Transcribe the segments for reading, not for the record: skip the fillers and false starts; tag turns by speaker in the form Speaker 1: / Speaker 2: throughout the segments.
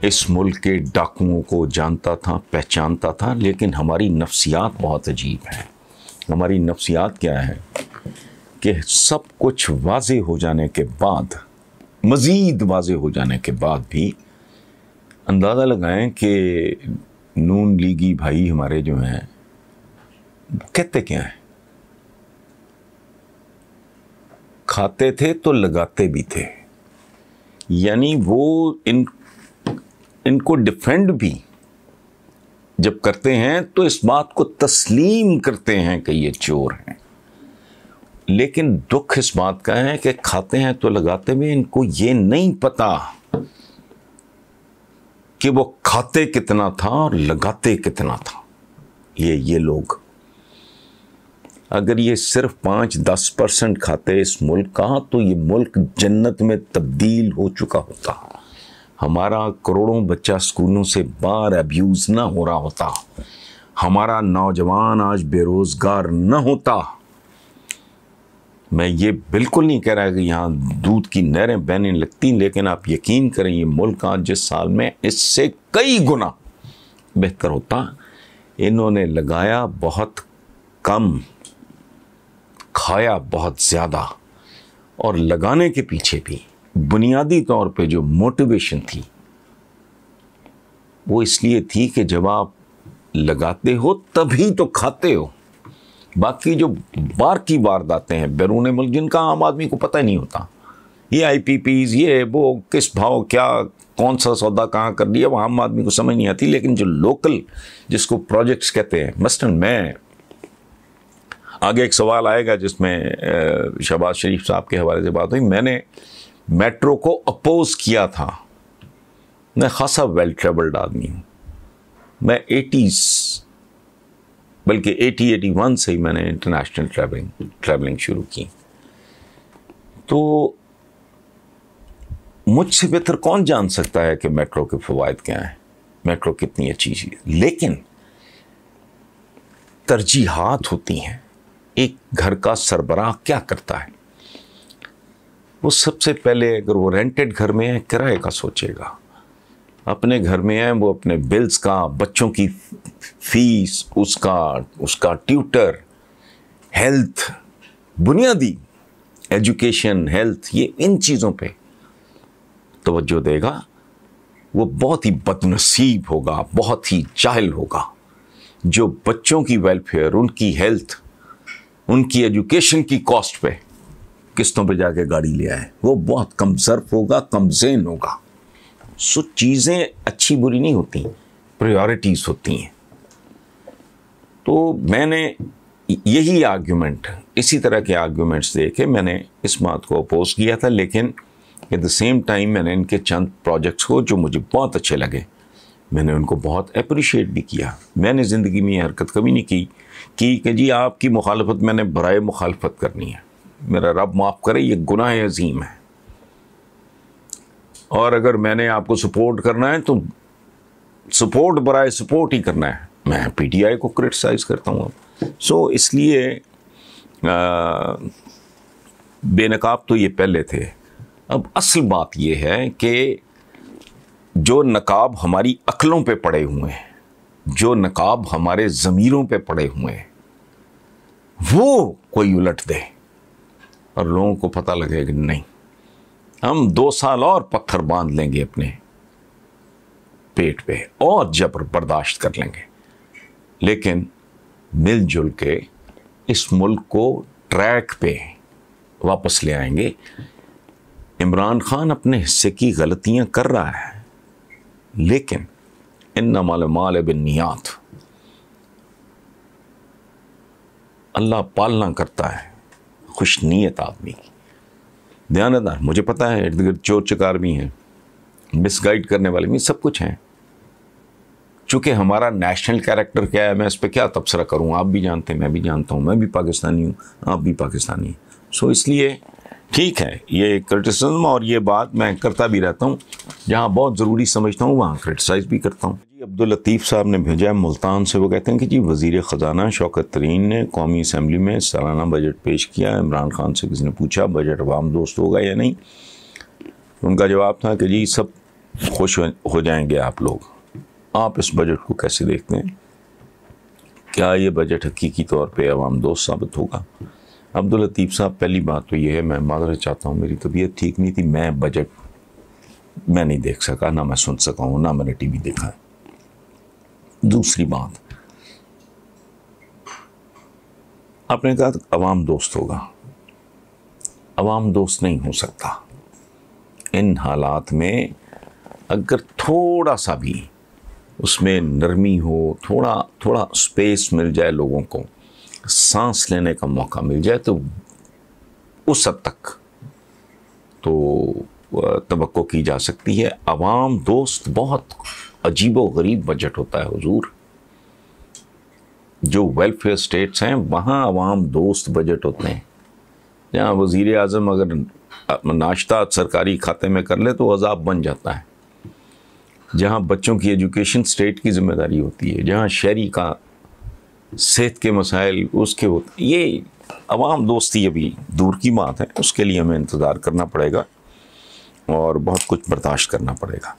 Speaker 1: इस मुल्क के डाकुओं को जानता था, पहचानता था, लेकिन हमारी नफ्सियात बहुत अजीब है। हमारी नफ्सियात क्या है कि सब कुछ वाज़े हो जाने के बाद, मज़ीद वाज़े हो जाने के बाद भी अंदाज़ा लगाएं कि नून लीगी भाई हमारे जो हैं कहते क्या हैं, खाते थे तो लगाते भी थे। यानी वो इनको डिफेंड भी जब करते हैं तो इस बात को तस्लीम करते हैं कि ये चोर हैं। लेकिन दुख इस बात का है कि खाते हैं तो लगाते भी, इनको ये नहीं पता कि वो खाते कितना था और लगाते कितना था। ये लोग अगर ये सिर्फ 5-10% खाते इस मुल्क का, तो ये मुल्क जन्नत में तब्दील हो चुका होता। हमारा करोड़ों बच्चा स्कूलों से बाहर अब्यूज़ ना हो रहा होता, हमारा नौजवान आज बेरोज़गार न होता। मैं ये बिल्कुल नहीं कह रहा कि यहाँ दूध की नहरें बहने लगती, लेकिन आप यकीन करें ये मुल्क आज जिस साल में इससे कई गुना बेहतर होता। इन्होंने लगाया बहुत कम, खाया बहुत ज़्यादा, और लगाने के पीछे भी बुनियादी तौर पे जो मोटिवेशन थी वो इसलिए थी कि जब आप लगाते हो तभी तो खाते हो। बाकी जो बार की वारदातें हैं बैरून मुल्क, जिनका आम आदमी को पता ही नहीं होता, ये IPPs, ये वो किस भाव क्या कौन सा सौदा कहाँ कर दिया, वो आम आदमी को समझ नहीं आती। लेकिन जो लोकल, जिसको प्रोजेक्ट्स कहते हैं, मसलन मैं आगे एक सवाल आएगा जिसमें शहबाज शरीफ साहब के हवाले से बात हुई। मैंने मेट्रो को अपोज किया था। मैं खासा वेल ट्रेवल्ड आदमी हूँ। मैं 80s बल्कि 80-81 से ही मैंने इंटरनेशनल ट्रैवलिंग शुरू की। तो मुझसे बेहतर कौन जान सकता है कि मेट्रो के फ़वाइद क्या हैं, मेट्रो कितनी अच्छी चीज़। लेकिन तरजीहात होती हैं। एक घर का सरबराह क्या करता है, वो सबसे पहले अगर वो रेंटेड घर में है किराए का सोचेगा, अपने घर में है वो अपने बिल्स का, बच्चों की फीस, उसका ट्यूटर, हेल्थ, बुनियादी एजुकेशन, हेल्थ, ये इन चीज़ों पे तवज्जो देगा। वो बहुत ही बदनसीब होगा, बहुत ही जाहिल होगा जो बच्चों की वेलफेयर, उनकी हेल्थ, उनकी एजुकेशन की कॉस्ट पे किस्तों पे जाके गाड़ी ले आए। वो बहुत कमज़र्फ होगा, कमज़ेन होगा। सो चीज़ें अच्छी बुरी नहीं होती, प्रायोरिटीज़ होती हैं। तो मैंने यही आर्ग्यूमेंट, इसी तरह के आर्ग्यूमेंट्स दे के मैंने इस बात को अपोज किया था। लेकिन एट द सेम टाइम मैंने इनके चंद प्रोजेक्ट्स को जो मुझे बहुत अच्छे लगे, मैंने उनको बहुत अप्रिशिएट भी किया। मैंने ज़िंदगी में ये हरकत कभी नहीं की कि जी आपकी मुखालफत मैंने बराए मुखालफत करनी है। मेरा रब माफ़ करे, ये गुनाह अजीम है। और अगर मैंने आपको सपोर्ट करना है तो सपोर्ट बराए सपोर्ट ही करना है। मैं PTI को क्रिटिसाइज़ करता हूँ। सो इसलिए बेनकाब तो ये पहले थे। अब असल बात ये है कि जो नकाब हमारी अक्लों पे पड़े हुए हैं, जो नकाब हमारे ज़मीरों पे पड़े हुए हैं, वो कोई उलट दे और लोगों को पता लगे कि नहीं, हम 2 साल और पत्थर बांध लेंगे अपने पेट पे और जबर बर्दाश्त कर लेंगे, लेकिन मिलजुल के इस मुल्क को ट्रैक पे वापस ले आएंगे। इमरान खान अपने हिस्से की गलतियां कर रहा है, लेकिन इन्नमल माल बिन्नियात, अल्लाह पालना करता है खुश नीयत आदमी की, दयानतदार। मुझे पता है इर्द गिर्द चोर चकार भी हैं, मिसगाइड करने वाले भी, सब कुछ हैं। चूँकि हमारा नेशनल कैरेक्टर क्या है, मैं इस पर क्या तबसरा करूँ, आप भी जानते हैं, मैं भी जानता हूँ, मैं भी पाकिस्तानी हूँ, आप भी पाकिस्तानी हैं। सो इसलिए ठीक है, ये क्रिटिसिज्म और ये बात मैं करता भी रहता हूँ, जहाँ बहुत ज़रूरी समझता हूँ वहाँ क्रिटिसाइज़ भी करता हूँ। जी अब्दुल लतीफ़ साहब ने भेजा है मुल्तान से। वो कहते हैं कि जी वज़ीर ख़ज़ाना शौकत तरीन ने कौमी असम्बली में सालाना बजट पेश किया। इमरान खान से किसी ने पूछा बजट अवाम दोस्त होगा या नहीं। उनका जवाब था कि जी सब खुश हो जाएंगे आप लोग। आप इस बजट को कैसे देखते हैं? क्या ये बजट हकीकी तौर पे अवाम दोस्त साबित होगा? अब्दुल लतीफ़ साहब, पहली बात तो ये है, मैं माज़रत चाहता हूँ, मेरी तबीयत ठीक नहीं थी, मैं बजट मैं नहीं देख सका, ना मैं सुन सका हूँ, ना मैंने टीवी देखा है। दूसरी बात, आपने कहा अवाम दोस्त होगा, अवाम दोस्त नहीं हो सकता। इन हालात में अगर थोड़ा सा भी उसमें नरमी हो, थोड़ा स्पेस मिल जाए, लोगों को सांस लेने का मौका मिल जाए, तो उस हद तक तो तवक्को की जा सकती है। अवाम दोस्त बहुत अजीबो गरीब बजट होता है हुजूर। जो वेलफेयर स्टेट्स हैं वहाँ अवाम दोस्त बजट होते हैं, जहाँ वज़ीर आज़म अगर नाश्ता सरकारी खाते में कर ले तो अज़ाब बन जाता है, जहाँ बच्चों की एजुकेशन स्टेट की जिम्मेदारी होती है, जहाँ शहरी का सेहत के मसाइल उसके होते। ये अवाम दोस्ती अभी दूर की बात है, उसके लिए हमें इंतज़ार करना पड़ेगा और बहुत कुछ बर्दाश्त करना पड़ेगा।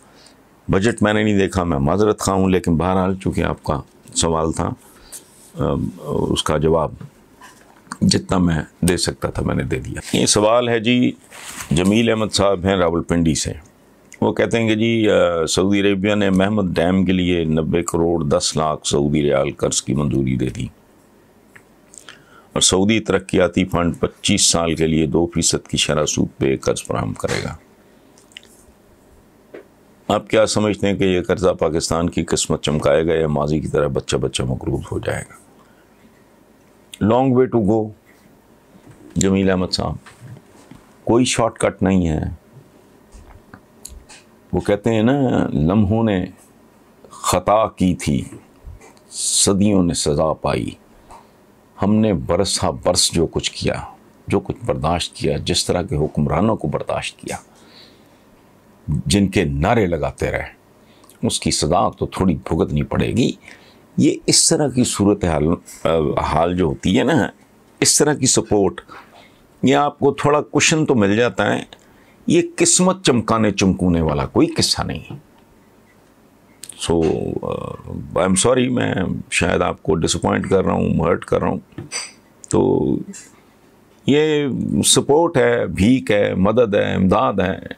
Speaker 1: बजट मैंने नहीं देखा, मैं माज़रत खा हूँ, लेकिन बहरहाल चूँकि आपका सवाल था, उसका जवाब जितना मैं दे सकता था मैंने दे दिया। ये सवाल है जी, जमील अहमद साहब हैं रावलपिंडी से। वो कहते हैं कि जी सऊदी अरेबिया ने महमद डैम के लिए 90 करोड़ 10 लाख सऊदी रियाल कर्ज की मंजूरी दे दी और सऊदी तरक्याती फंड 25 साल के लिए 2% की शरह सूद पे कर्ज फराहम करेगा। आप क्या समझते हैं कि यह कर्जा पाकिस्तान की किस्मत चमकाएगा या माजी की तरह बच्चा बच्चा मकरूज हो जाएगा? Long way to go Jameel Ahmed sahab, कोई शॉर्टकट नहीं है। वो कहते हैं ना, लम्हों ने ख़ता की थी, सदियों ने सज़ा पाई, हमने बरसा बरस जो कुछ किया, जो कुछ बर्दाश्त किया, जिस तरह के हुक्मरानों को बर्दाश्त किया, जिनके नारे लगाते रहे, उसकी सज़ा तो थोड़ी भुगतनी पड़ेगी। ये इस तरह की सूरत हाल जो होती है ना, इस तरह की सपोर्ट, ये आपको थोड़ा कुशन तो मिल जाता है। ये किस्मत चमकाने चमकूने वाला कोई किस्सा नहीं। सो आई एम सॉरी, मैं शायद आपको डिसअपॉइंट कर रहा हूँ, हर्ट कर रहा हूँ। तो ये सपोर्ट है, भीख है, मदद है, इमदाद है,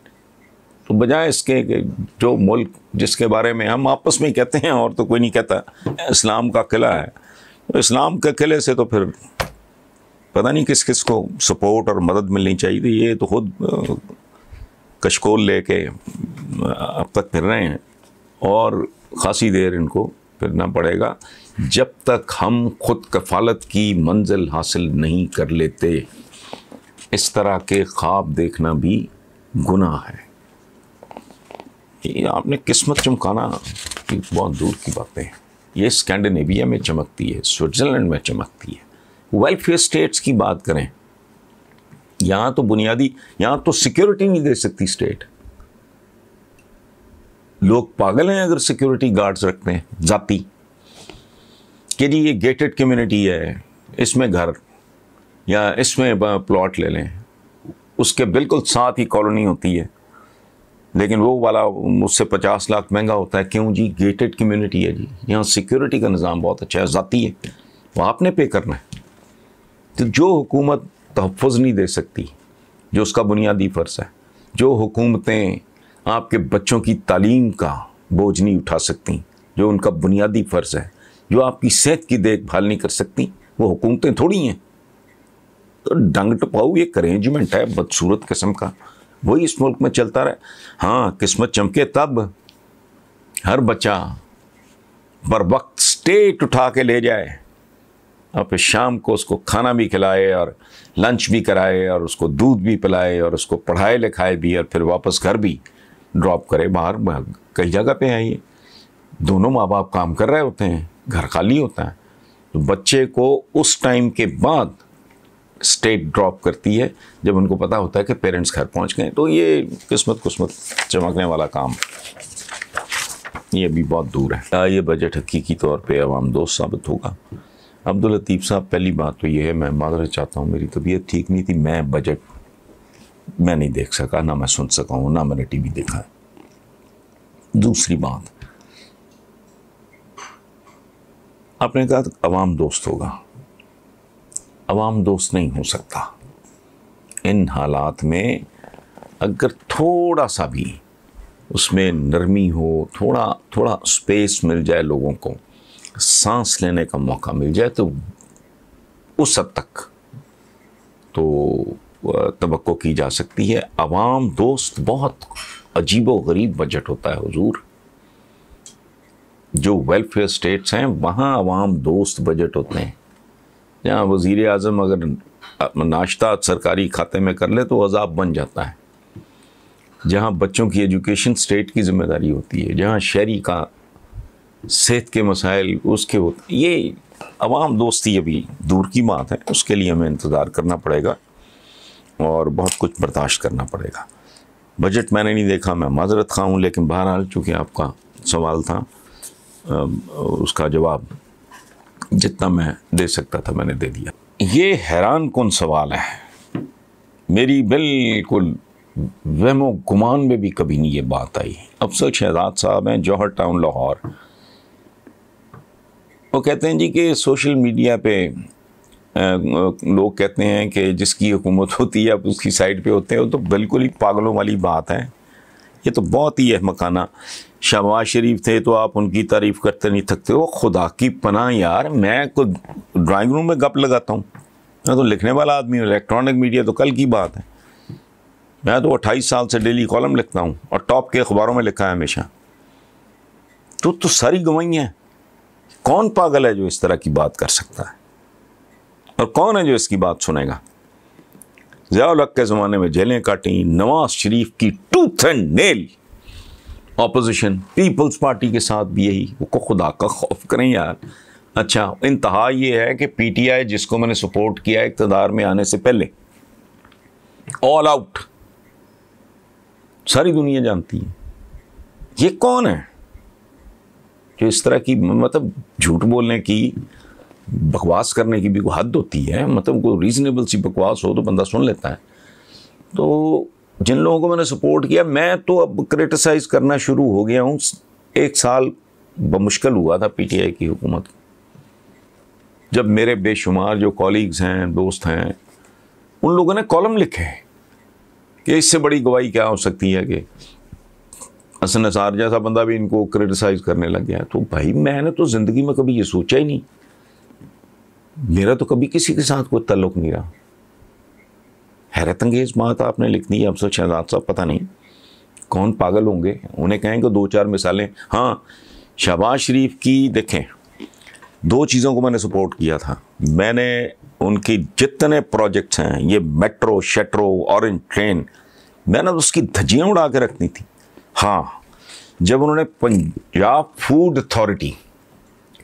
Speaker 1: तो बजाय इसके कि जो मुल्क जिसके बारे में हम आपस में कहते हैं और तो कोई नहीं कहता, इस्लाम का किला है, तो इस्लाम के किले से तो फिर पता नहीं किस किस को सपोर्ट और मदद मिलनी चाहिए थी। ये तो खुद कशकोल लेके अब तक फिर रहे हैं और ख़ासी देर इनको फिरना पड़ेगा जब तक हम खुद कफ़ालत की मंजिल हासिल नहीं कर लेते। इस तरह के ख्वाब देखना भी गुनाह है। ये आपने किस्मत चमकाना की बहुत दूर की बातें हैं। ये स्कैंडिनेविया में चमकती है, स्विट्ज़रलैंड में चमकती है। वेलफेयर स्टेट्स की बात करें, यहाँ तो बुनियादी, यहाँ तो सिक्योरिटी नहीं दे सकती स्टेट। लोग पागल हैं अगर सिक्योरिटी गार्ड्स रखते हैं जाती कि जी ये गेटेड कम्युनिटी है, इसमें घर या इसमें प्लॉट ले लें, उसके बिल्कुल साथ ही कॉलोनी होती है, लेकिन वो वाला मुझसे 50 लाख महंगा होता है। क्यों जी? गेटेड कम्युनिटी है जी, यहाँ सिक्योरिटी का निज़ाम बहुत अच्छा है, जाती है, वो आपने पे करना है। तो जो हुकूमत तहफ़्फ़ुज़ नहीं दे सकती, जो उसका बुनियादी फ़र्ज़ है, जो हुकूमतें आपके बच्चों की तालीम का बोझ नहीं उठा सकती, जो उनका बुनियादी फ़र्ज़ है, जो आपकी सेहत की देखभाल नहीं कर सकती, वो हुकूमतें थोड़ी हैं। तो डंग टपाऊ एक अरेंजमेंट है बदसूरत किस्म का, वही इस मुल्क में चलता रहे। हाँ, किस्मत चमके तब हर बच्चा बर वक्त स्टेट उठा के ले जाए और फिर शाम को उसको खाना भी खिलाए और लंच भी कराए और उसको दूध भी पिलाए और उसको पढ़ाए लिखाए भी और फिर वापस घर भी ड्रॉप करे। बाहर कई जगह पे है ये, दोनों माँ बाप काम कर रहे होते हैं, घर खाली होता है, तो बच्चे को उस टाइम के बाद स्टेट ड्रॉप करती है जब उनको पता होता है कि पेरेंट्स घर पहुंच गए। तो ये किस्मत चमकने वाला काम ये भी बहुत दूर है। क्या ये बजट हकीकी तौर पे अवाम दोस्त साबित होगा? अब्दुल लतीफ़ साहब, पहली बात तो ये है, मैं माज़रत चाहता हूँ, मेरी तबीयत ठीक नहीं थी, मैं बजट मैं नहीं देख सका, ना मैं सुन सका हूँ, ना मैंने टीवी देखा है। दूसरी बात, आपने कहा अवाम दोस्त होगा, अवाम दोस्त नहीं हो सकता। इन हालात में अगर थोड़ा सा भी उसमें नरमी हो, थोड़ा थोड़ा स्पेस मिल जाए, लोगों को सांस लेने का मौका मिल जाए, तो उस हद तक तो तवक्को की जा सकती है। अवाम दोस्त बहुत अजीबो गरीब बजट होता है हुजूर। जो वेलफेयर स्टेट्स हैं वहाँ अवाम दोस्त बजट होते हैं, जहाँ वज़ीर आज़म अगर नाश्ता सरकारी खाते में कर ले तो अज़ाब बन जाता है, जहाँ बच्चों की एजुकेशन स्टेट की जिम्मेदारी होती है, जहाँ शहरी का सेहत के मसाइल उसके होते, ये अवाम दोस्ती अभी दूर की बात है। उसके लिए हमें इंतज़ार करना पड़ेगा और बहुत कुछ बर्दाश्त करना पड़ेगा। बजट मैंने नहीं देखा, मैं माजरत खा हूँ, लेकिन बहरहाल चूँकि आपका सवाल था उसका जवाब जितना मैं दे सकता था मैंने दे दिया। ये हैरान कुन सवाल है, मेरी बिल्कुल वहमो गुमान में भी कभी नहीं ये बात आई। अफसर शहजाद साहब हैं, जौहर टाउन लाहौर। वो कहते हैं जी कि सोशल मीडिया पे लोग कहते हैं कि जिसकी हुकूमत होती है आप उसकी साइड पे होते हैं। वो तो बिल्कुल ही पागलों वाली बात है, ये तो बहुत ही अहमकाना। शहबाज शरीफ थे तो आप उनकी तारीफ़ करते नहीं थकते हो। खुदा की पनाह यार, मैं कोई ड्राइंग रूम में गप लगाता हूँ? मैं तो लिखने वाला आदमी हूँ। इलेक्ट्रॉनिक मीडिया तो कल की बात है। मैं तो 28 साल से डेली कॉलम लिखता हूँ और टॉप के अखबारों में लिखा है हमेशा। तो सारी गवाही है। कौन पागल है जो इस तरह की बात कर सकता है, और कौन है जो इसकी बात सुनेगा? ज़िया-उल हक के ज़माने में जेलें काटी, नवाज शरीफ की tooth and nail opposition, Peoples Party के साथ भी यही। वो खुदा का खौफ करें यार। अच्छा, इंतहा ये है कि पीटीआई जिसको मैंने सपोर्ट किया इक़्तिदार में आने से पहले, ऑल आउट, सारी दुनिया जानती है। ये कौन है जो इस तरह की, मतलब झूठ बोलने की, बकवास करने की भी कोई हद होती है। मतलब कोई रीजनेबल सी बकवास हो तो बंदा सुन लेता है। तो जिन लोगों को मैंने सपोर्ट किया, मैं तो अब क्रिटिसाइज़ करना शुरू हो गया हूँ। 1 साल बमुश्किल हुआ था पीटीआई की हुकूमत, जब मेरे बेशुमार जो कॉलीग्स हैं, दोस्त हैं, उन लोगों ने कॉलम लिखे कि इससे बड़ी गवाही क्या हो सकती है कि हसन निसार जैसा बंदा भी इनको क्रिटिसाइज़ करने लग गया। तो भाई मैंने तो ज़िंदगी में कभी ये सोचा ही नहीं, मेरा तो कभी किसी के साथ कोई ताल्लुक़ नहीं रहा। हैरत अंगेज़ बात आपने लिख दी। अफसर शहजाद साहब पता नहीं कौन पागल होंगे, उन्हें कहें कि 2-4 मिसालें। हाँ, शहबाज शरीफ की देखें, 2 चीज़ों को मैंने सपोर्ट किया था। मैंने उनकी जितने प्रोजेक्ट्स हैं, ये मेट्रो शेट्रो ऑरेंज ट्रेन, मैंने उसकी धज्जियाँ उड़ा के रखनी थी। हाँ, जब उन्होंने पंजाब फूड अथॉरिटी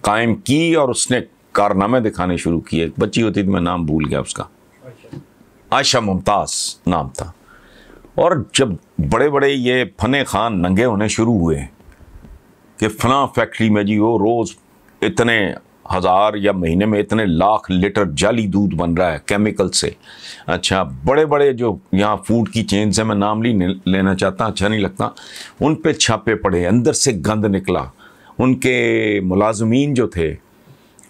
Speaker 1: कायम की और उसने कारनामे दिखाने शुरू किए, एक बच्ची होती थी, मैं नाम भूल गया उसका, आयशा मुमताज़ नाम था। और जब बड़े बड़े ये फने खान नंगे होने शुरू हुए कि फला फैक्ट्री में जी वो रोज़ इतने हज़ार या महीने में इतने लाख लीटर जाली दूध बन रहा है केमिकल से। अच्छा, बड़े बड़े जो यहाँ फूड की चेन से मैं नाम नहीं लेना चाहता, अच्छा नहीं लगता, उन पे छापे पड़े, अंदर से गंद निकला। उनके मुलाजमीन जो थे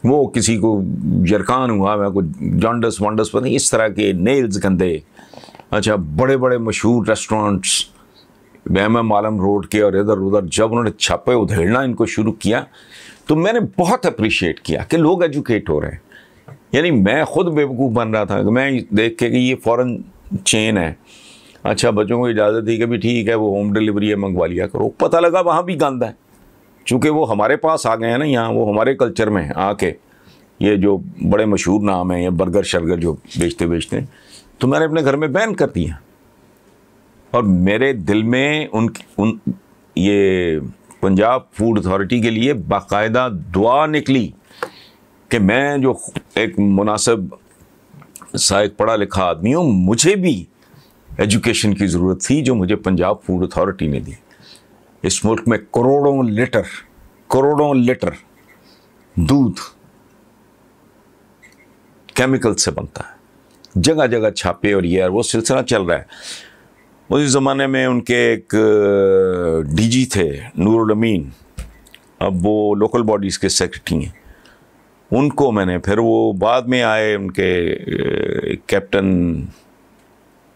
Speaker 1: वो किसी को जरकान हुआ, मैं को जॉन्डस वॉन्डस पता नहीं, इस तरह के नेल्स गंदे। अच्छा, बड़े बड़े मशहूर रेस्टोरेंट्स MM आलम रोड के और इधर उधर जब उन्होंने छापे उधेड़ना इनको शुरू किया, तो मैंने बहुत अप्रिशिएट किया कि लोग एजुकेट हो रहे हैं। यानी मैं खुद बेवकूफ़ बन रहा था कि मैं देख के कि ये फ़ॉरेन चेन है, अच्छा बच्चों को इजाज़त थी कि भी ठीक है वो होम डिलीवरी है, मंगवा लिया करो। पता लगा वहाँ भी गंद है, चूँकि वो हमारे पास आ गए हैं ना, यहाँ वो हमारे कल्चर में आके ये जो बड़े मशहूर नाम हैं, ये बर्गर शर्गर जो बेचते हैं, तो मैंने अपने घर में बैन कर दिया। और मेरे दिल में ये पंजाब फूड अथॉरिटी के लिए बाकायदा दुआ निकली कि मैं जो एक मुनासिब सा एक पढ़ा लिखा आदमी हूँ, मुझे भी एजुकेशन की ज़रूरत थी जो मुझे पंजाब फूड अथॉरिटी ने दी। इस मुल्क में करोड़ों लीटर दूध केमिकल से बनता है, जगह जगह छापे और ये वो सिलसिला चल रहा है। उस ज़माने में उनके एक डीजी थे नूरुल अमीन, अब वो लोकल बॉडीज़ के सेक्रेटरी हैं। उनको मैंने, फिर वो बाद में आए उनके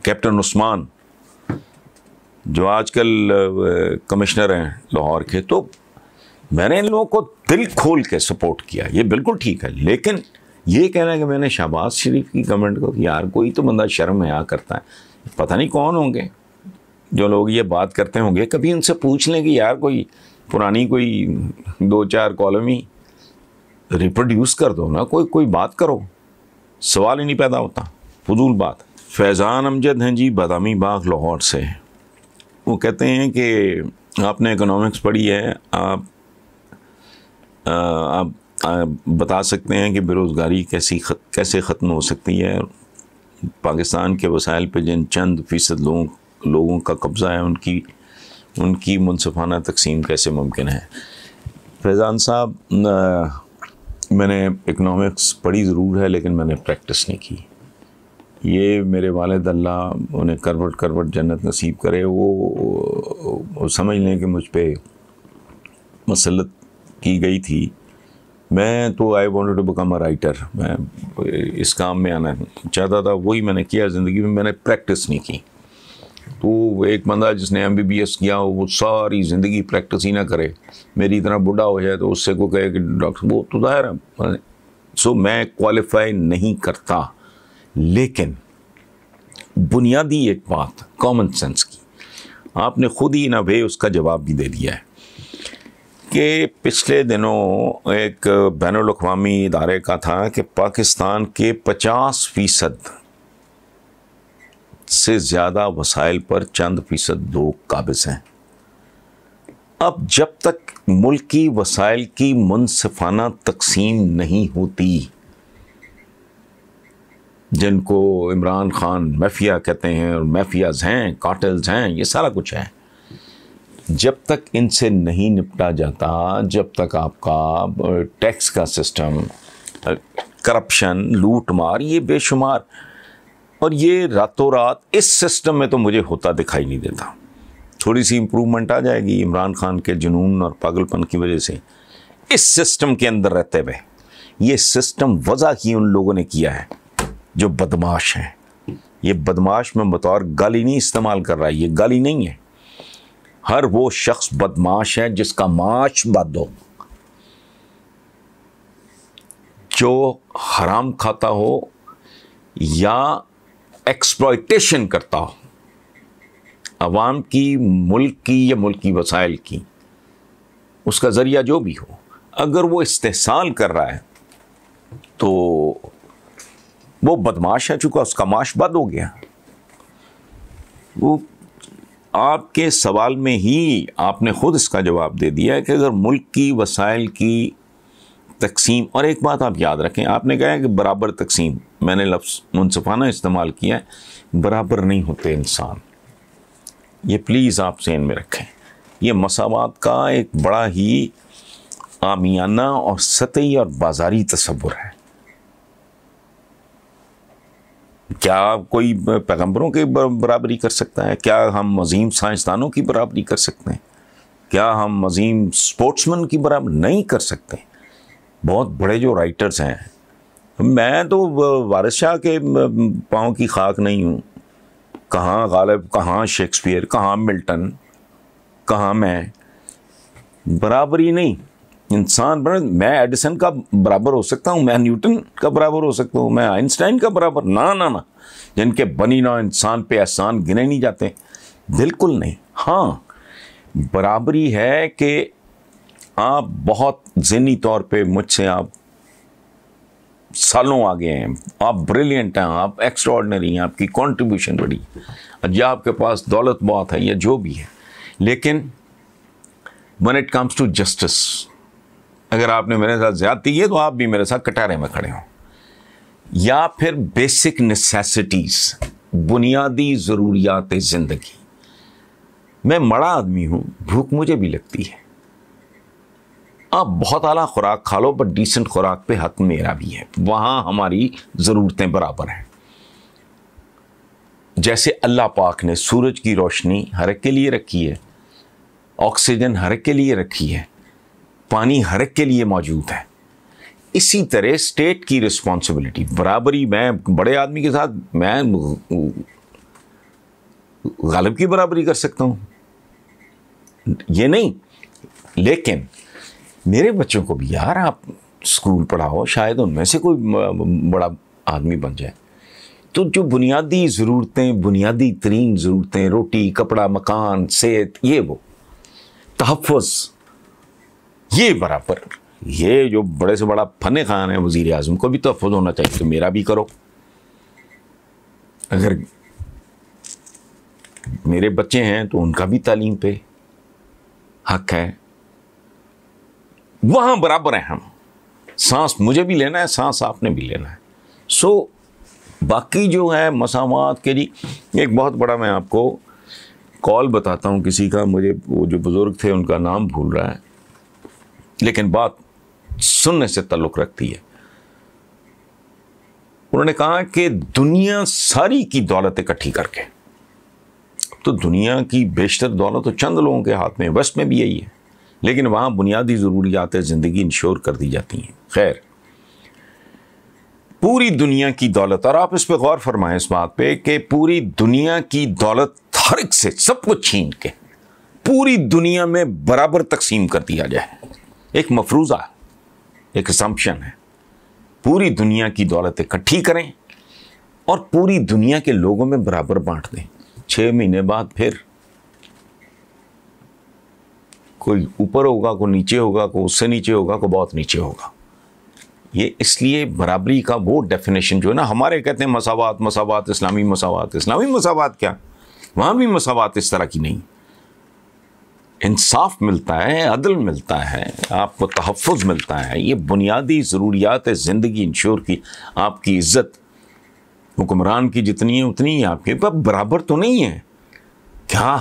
Speaker 1: कैप्टन उस्मान जो आजकल कमिश्नर हैं लाहौर के, तो मैंने इन लोगों को दिल खोल के सपोर्ट किया, ये बिल्कुल ठीक है। लेकिन ये कहना है कि मैंने शहबाज शरीफ की गवर्नमेंट को, यार कोई तो बंदा शर्म हया करता है। पता नहीं कौन होंगे जो लोग ये बात करते होंगे, कभी उनसे पूछ लें कि यार कोई पुरानी कोई 2-4 कॉलम ही रिप्रोड्यूस कर दो ना, कोई बात करो, सवाल ही नहीं पैदा होता, फजूल बात। फैज़ान अमजद हैं जी, बादामी बाग लाहौर से। वो कहते हैं कि आपने इकोनॉमिक्स पढ़ी है, आप बता सकते हैं कि बेरोज़गारी कैसे ख़त्म हो सकती है। पाकिस्तान के वसाइल पे जिन चंद फ़ीसद लोगों का कब्ज़ा है, उनकी मुनसिफाना तकसीम कैसे मुमकिन है। फैज़ान साहब, मैंने इकोनॉमिक्स पढ़ी ज़रूर है, लेकिन मैंने प्रैक्टिस नहीं की। ये मेरे वालिद अल्लाह उन्हें करवट जन्नत नसीब करे, वो समझ लें कि मुझ पे मसलत की गई थी। मैं तो I wanted to become a writer, मैं इस काम में आना चाहता था, वही मैंने किया ज़िंदगी में, मैंने प्रैक्टिस नहीं की। तो एक बंदा जिसने MBBS किया हो, वो सारी ज़िंदगी प्रैक्टिस ही ना करे, मेरी तरह बूढ़ा हो जाए तो उससे को कहे कि डॉक्टर, वो तो ज़ाहिर है। सो मैं क्वालिफाई नहीं करता, लेकिन बुनियादी एक बात कॉमन सेंस की आपने खुद ही ना वे उसका जवाब भी दे दिया है कि पिछले दिनों एक बैनुल अक़वामी इदारे का था कि पाकिस्तान के 50% से ज़्यादा वसाइल पर चंद फ़ीसद लोग काबिज़ हैं। अब जब तक मुल्की वसाइल की मुनसिफाना तकसीम नहीं होती, जिनको इमरान खान माफिया कहते हैं, और माफियाज हैं, कार्टेल्स हैं, ये सारा कुछ है, जब तक इनसे नहीं निपटा जाता, जब तक आपका टैक्स का सिस्टम, करप्शन, लूट मार, ये बेशुमार, और ये रातों रात इस सिस्टम में तो मुझे होता दिखाई नहीं देता। थोड़ी सी इम्प्रूवमेंट आ जाएगी इमरान खान के जुनून और पागलपन की वजह से, इस सिस्टम के अंदर रहते हुए। ये सिस्टम वजह ही उन लोगों ने किया है जो बदमाश हैं। ये बदमाश में बतौर गाली नहीं इस्तेमाल कर रहा है, ये गाली नहीं है। हर वो शख्स बदमाश है जिसका माश बद हो, जो हराम खाता हो या एक्सप्लॉयटेशन करता हो अवाम की, मुल्क की या मुल्की वसाइल की, उसका ज़रिया जो भी हो, अगर वो इस्तेहसाल कर रहा है तो वो बदमाश है, चूँकि उसका माश बद हो गया। वो आपके सवाल में ही आपने ख़ुद इसका जवाब दे दिया है कि अगर मुल्क की वसाइल की तकसीम, और एक बात आप याद रखें, आपने कहा है कि बराबर तकसीम, मैंने लफ्ज़ मुनसिफाना इस्तेमाल किया है, बराबर नहीं होते इंसान, ये प्लीज़ आप ज़हन में रखें। ये मसावात का एक बड़ा ही आमियाना और सतही और बाजारी तसव्वुर है। क्या कोई पैगंबरों की बराबरी कर सकता है? क्या हम अजीम साइंसदानों की बराबरी कर सकते हैं? क्या हम अजीम स्पोर्ट्समैन की बराबरी नहीं कर सकते? बहुत बड़े जो राइटर्स हैं, मैं तो वारिस शाह के पाँव की खाक नहीं हूँ। कहाँ गालिब, कहाँ शेक्सपियर, कहाँ मिल्टन, कहाँ मैं, बराबरी नहीं। इंसान मैं एडिसन का बराबर हो सकता हूँ, मैं न्यूटन का बराबर हो सकता हूँ, मैं आइंस्टाइन का बराबर, ना ना ना, जिनके बनी ना इंसान पे एहसान गिने नहीं जाते, बिल्कुल नहीं। हाँ, बराबरी है कि आप बहुत ज़हनी तौर पे मुझसे आप सालों आगे हैं, आप ब्रिलियंट हैं, आप एक्स्ट्राऑर्डिनरी हैं, आपकी कंट्रीब्यूशन बड़ी, या आपके पास दौलत बहुत है, या जो भी है, लेकिन when it comes to justice, अगर आपने मेरे साथ ज़्यादती की है तो आप भी मेरे साथ कटारे में खड़े हो। या फिर बेसिक नेसेसिटीज़, बुनियादी ज़रूरियात ज़िंदगी, मैं बड़ा आदमी हूँ, भूख मुझे भी लगती है, आप बहुत आला खुराक खा लो, बट डिसेंट खुराक पे हक मेरा भी है, वहाँ हमारी ज़रूरतें बराबर हैं। जैसे अल्लाह पाक ने सूरज की रोशनी हर एक के लिए रखी है, ऑक्सीजन हर एक के लिए रखी है, पानी हर एक के लिए मौजूद है, इसी तरह स्टेट की रिस्पॉन्सिबिलिटी बराबरी। मैं बड़े आदमी के साथ मैं गालिब की बराबरी कर सकता हूँ, ये नहीं, लेकिन मेरे बच्चों को भी यार आप स्कूल पढ़ाओ, शायद उनमें से कोई बड़ा आदमी बन जाए। तो जो बुनियादी ज़रूरतें, बुनियादी तरीन ज़रूरतें, रोटी, कपड़ा, मकान, सेहत, ये वो तहफ़्फ़ुज़, ये बराबर, ये जो बड़े से बड़ा फन खान है वज़ीर आज़म को भी तहफ़्फ़ुज़ होना चाहिए, तो मेरा भी करो। अगर मेरे बच्चे हैं तो उनका भी तालीम पे हक है। वहाँ बराबर हैं हम, सांस मुझे भी लेना है, सांस आपने भी लेना है। सो बाकी जो है मसावात के लिए एक बहुत बड़ा, मैं आपको कॉल बताता हूँ किसी का, मुझे वो जो बुज़ुर्ग थे उनका नाम भूल रहा है, लेकिन बात सुनने से ताल्लुक़ रखती है। उन्होंने कहा कि दुनिया सारी की दौलत इकट्ठी करके, तो दुनिया की बेशतर दौलत तो चंद लोगों के हाथ में, वेस्ट में भी यही है, लेकिन वहाँ बुनियादी ज़रूरियात ज़िंदगी इंश्योर कर दी जाती हैं। खैर, पूरी दुनिया की दौलत, और आप इस पे गौर फरमाएं इस बात पे कि पूरी दुनिया की दौलत हर एक से सब कुछ छीन के पूरी दुनिया में बराबर तकसीम कर दिया जाए। एक मफरूज़ा, एक असम्पशन है, पूरी दुनिया की दौलत इकट्ठी करें और पूरी दुनिया के लोगों में बराबर बांट दें। 6 महीने बाद फिर कोई ऊपर होगा, कोई नीचे होगा, कोई उससे नीचे होगा, कोई बहुत नीचे होगा। ये इसलिए बराबरी का वो डेफिनेशन जो है ना, हमारे कहते हैं मसावात, मसावात, इस्लामी मसावात, इस्लामी मसावात क्या, वहाँ भी मसावात इस तरह की नहीं। इंसाफ मिलता है, अदल मिलता है, आपको तहफ़्फ़ुज़ मिलता है, ये बुनियादी ज़रूरियात ज़िंदगी इंश्योर की, आपकी इज़्ज़त हुक्मरान की जितनी है उतनी ही आपकी, पर बराबर तो नहीं है। क्या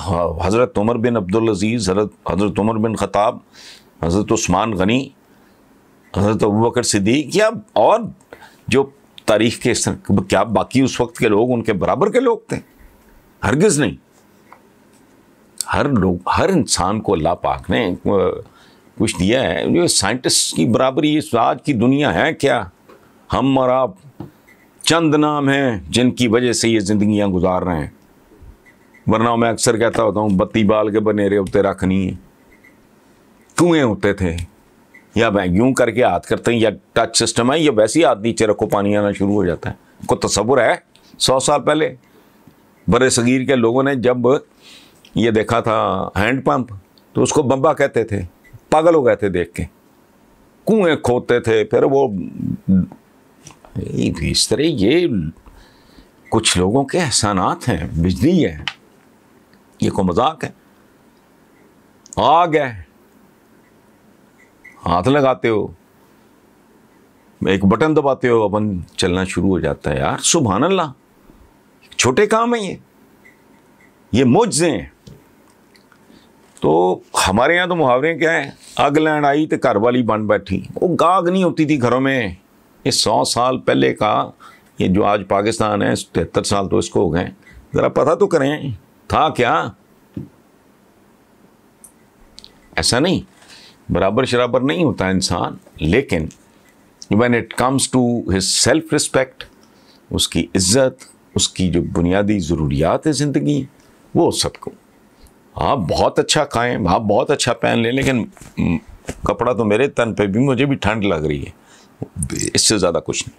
Speaker 1: हज़रत उमर बिन अब्दुल अज़ीज़, हज़रत उमर बिन ख़त्ताब, हज़रत उस्मान गनी, हज़रत अबू बकर सिद्दीक़, या और जो तारीख़ के, क्या बाकी उस वक्त के लोग उनके बराबर के लोग थे? हरगिज़ नहीं। हर इंसान को अल्लाह पाक ने कुछ दिया है। जो साइंटिस्ट की बराबरी इस आज की दुनिया है क्या? हम और आप चंद नाम हैं जिनकी वजह से ये ज़िंदगियाँ गुजार रहे हैं, वरना मैं अक्सर कहता होता हूँ बत्ती बाल के बनेरे होते रखनी है, कुएँ होते थे, या यूँ करके हाथ करते हैं, या टच सिस्टम है, या वैसे ही हाथ नीचे रखो पानी आना शुरू हो जाता है। को तसव्वुर है 100 साल पहले बड़े सगीर के लोगों ने जब ये देखा था हैंड पंप, तो उसको बम्बा कहते थे, पागल हो गए थे देख के, कुएँ खोदते थे, फिर वो इस तरह। ये कुछ लोगों के एहसानात हैं, बिजली है, ये को मजाक है। आग है, हाथ लगाते हो, एक बटन दबाते हो, अपन चलना शुरू हो जाता है। यार सुभान अल्लाह, छोटे काम है ये मुझसे हैं। तो हमारे यहाँ तो मुहावरे क्या है, आग लैंड आई तो घर वाली बन बैठी। वो गाग नहीं होती थी घरों में। ये 100 साल पहले का, ये जो आज पाकिस्तान है 73 साल तो इसको हो गए, ज़रा पता तो करें था क्या? ऐसा नहीं, बराबर शराबर नहीं होता इंसान, लेकिन when it comes to his self respect, उसकी इज्जत, उसकी जो बुनियादी ज़रूरियात है ज़िंदगी, वो सबको, आप बहुत अच्छा खाएं, आप बहुत अच्छा पहन लें, लेकिन कपड़ा तो मेरे तन पे भी, मुझे भी ठंड लग रही है, इससे ज़्यादा कुछ नहीं।